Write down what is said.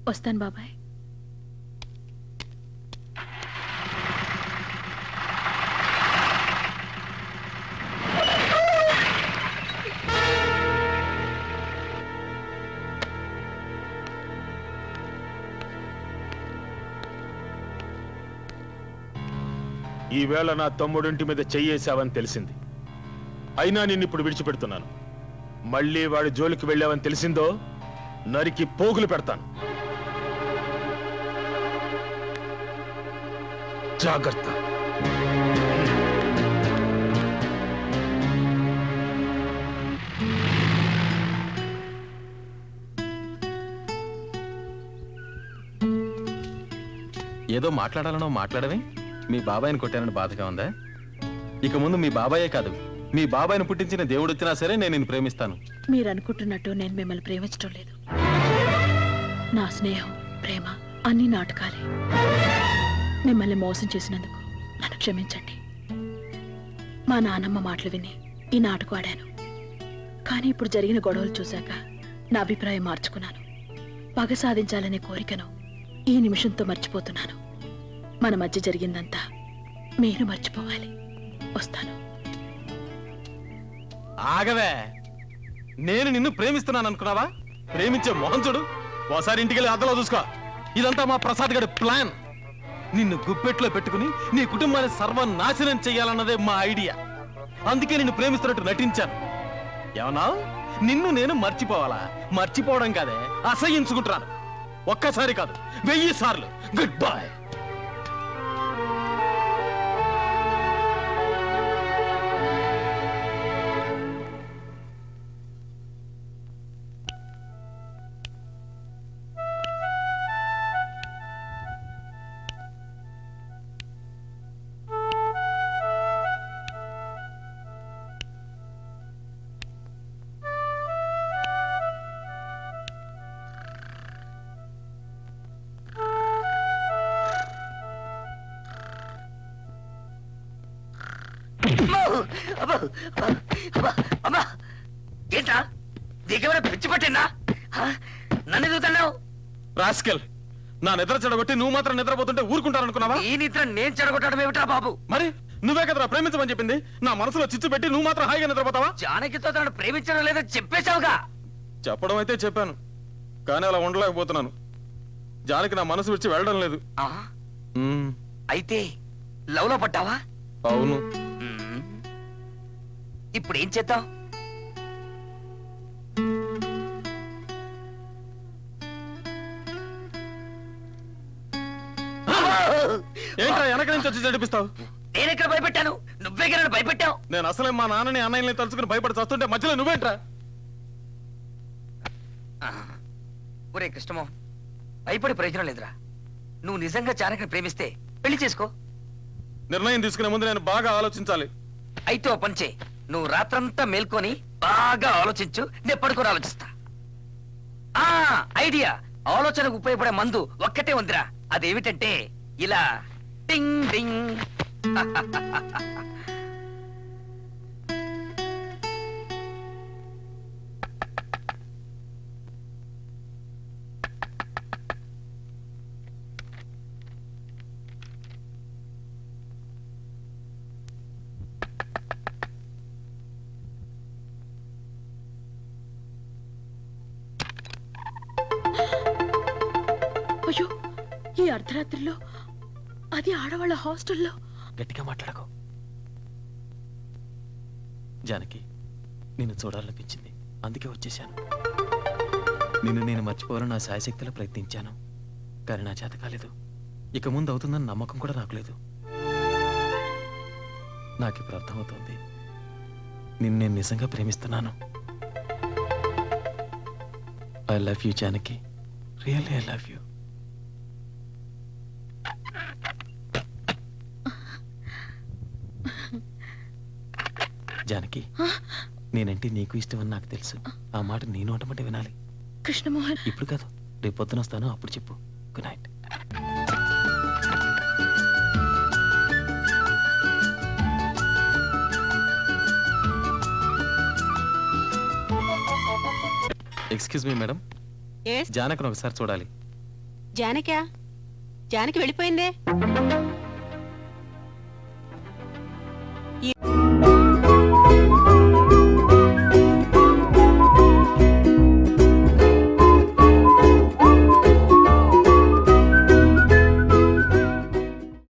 వస్తాను బాబాయ్. ఈవేళ నా తమ్ముడింటి మీద చెయ్యేశావని తెలిసింది. అయినా నిన్నిప్పుడు విడిచిపెడుతున్నాను. మళ్ళీ వాడి జోలికి వెళ్ళావని తెలిసిందో నరికి పోగులు పెడతాను. జాగ్రత్త. ఏదో మాట్లాడాలనో మాట్లాడవే. మీ బాబాయిని కొట్టానని బాధగా ఉందా? ఇక ముందు మీ బాబాయే కాదు, మీ బాబాయిని పుట్టించిన దేవుడు వచ్చినా సరే నేను నిన్ను ప్రేమిస్తాను. మీరు అనుకుంటున్నట్టు నేను మిమ్మల్ని ప్రేమించడం లేదు. నా స్నేహం, ప్రేమ అన్ని నాటకాలే. మిమ్మల్ని మోసం చేసినందుకు నన్ను క్షమించండి. మా నాన్నమ్మ మాటలు విని ఈ నాటకం ఆడాను. కానీ ఇప్పుడు జరిగిన గొడవలు చూశాక నా అభిప్రాయం మార్చుకున్నాను. పగ సాధించాలనే కోరికను ఈ నిమిషంతో మర్చిపోతున్నాను. మన మధ్య జరిగిందంతా మీరు మర్చిపోవాలి. వస్తాను. ఆగవే, నేను నిన్ను ప్రేమిస్తున్నాను అనుకున్నావా? ప్రేమించే మొహం చూడు. ఓసారి ఇంటికెళ్ళి అద్దలో చూసుకో. ఇదంతా మా ప్రసాద్ గడి ప్లాన్. నిన్ను గుప్పెట్లో పెట్టుకుని నీ కుటుంబాన్ని సర్వనాశనం చెయ్యాలన్నదే మా ఐడియా. అందుకే నిన్ను ప్రేమిస్తున్నట్టు నటించాను. ఏమన్నా నిన్ను నేను మర్చిపోవాలా? మర్చిపోవడం కాదే, అసహించుకుంటున్నాను. ఒక్కసారి కాదు, 1000 సార్లు. Good bye. ఏంటా దిగవర పిచ్చి పట్టిందా? నన్ను ఎదుగుతున్నావు రాస్కెల్. నా నిద్ర చెడగొట్టి నువ్వు మాత్రం నిద్రపోతుంటే ఊరుకుంటారనుకున్నావా? ఈ నిద్ర నేను చెడగొట్టడం ఏమిటా బాబు? మరి నువ్వే కదరా ప్రేమించమని చెప్పింది. నా మనసులో చిచ్చు పెట్టి నువ్వు మాత్రం హాయిగా నిద్రపోతావా? జానకితో తనను ప్రేమించడం లేదో చెప్పేశావుగా. చెప్పడం అయితే చెప్పాను, కానీ అలా ఉండలేకపోతున్నాను. జానకి నా మనసు విడిచి వెళ్ళడం లేదు. అయితే లవ్ లో పడ్డావా? అవును. ఇప్పుడు ఏం చేద్దాం? ఏంట్రా వెనక నుంచి వచ్చి నడిపిస్తావు? నేనెక్కడ భయపెట్టాను? నువ్వే కదా భయపెట్టావు. నేను అసలే మా నాన్నని అన్నయ్యని తలుచుకుని భయపడి చస్తుంటే మధ్యలో నువ్వేంట్రా? ఒరే కృష్ణమోహన్, భయపడి ప్రయోజనం లేదురా. నువ్వు నిజంగా జానకిని ప్రేమిస్తే పెళ్లి చేసుకో. నిర్ణయం తీసుకునే ముందు నేను బాగా ఆలోచించాలి. అయితే ఓ పని చేయి, నువ్వు రాత్రంతా మేల్కొని బాగా ఆలోచించు, నేను పడుకొని ఆలోచిస్తా. ఐడియా. ఆలోచనకు ఉపయోగపడే మందు ఒక్కటే ఉందిరా. అదేమిటంటే ఇలా టింగ్ టింగ్. అయ్యో, ఈ అర్ధరాత్రిలో, అది ఆడవాళ్ళ హాస్టల్లో. గట్టిగా మాట్లాడకు. జానకి, నిన్ను చూడాలనిపించింది, అందుకే వచ్చేశాను. నిన్ను నేను మర్చిపోవాలని నా శాయశక్తిలో ప్రయత్నించాను, కానీ నా చేత కాలేదు. ఇక ముందు అవుతుందని నమ్మకం కూడా నాకు లేదు. నాకు ఇప్పుడు అర్థమవుతోంది, నిన్ను నేను నిజంగా ప్రేమిస్తున్నాను. I love you Janaki, really I love you. Janaki, నేనంటే నీకు ఇష్టమని నాకు తెలుసు. ఆ మాట నీ నోటమంటే వినాలి. కృష్ణమోహన్, ఇప్పుడు కాదు, రేపు పొద్దున వస్తాను, అప్పుడు చెప్పు. Good night. Excuse me madam, జానకిని ఒకసారి చూడాలి. జానకి వెళ్ళిపోయిందే.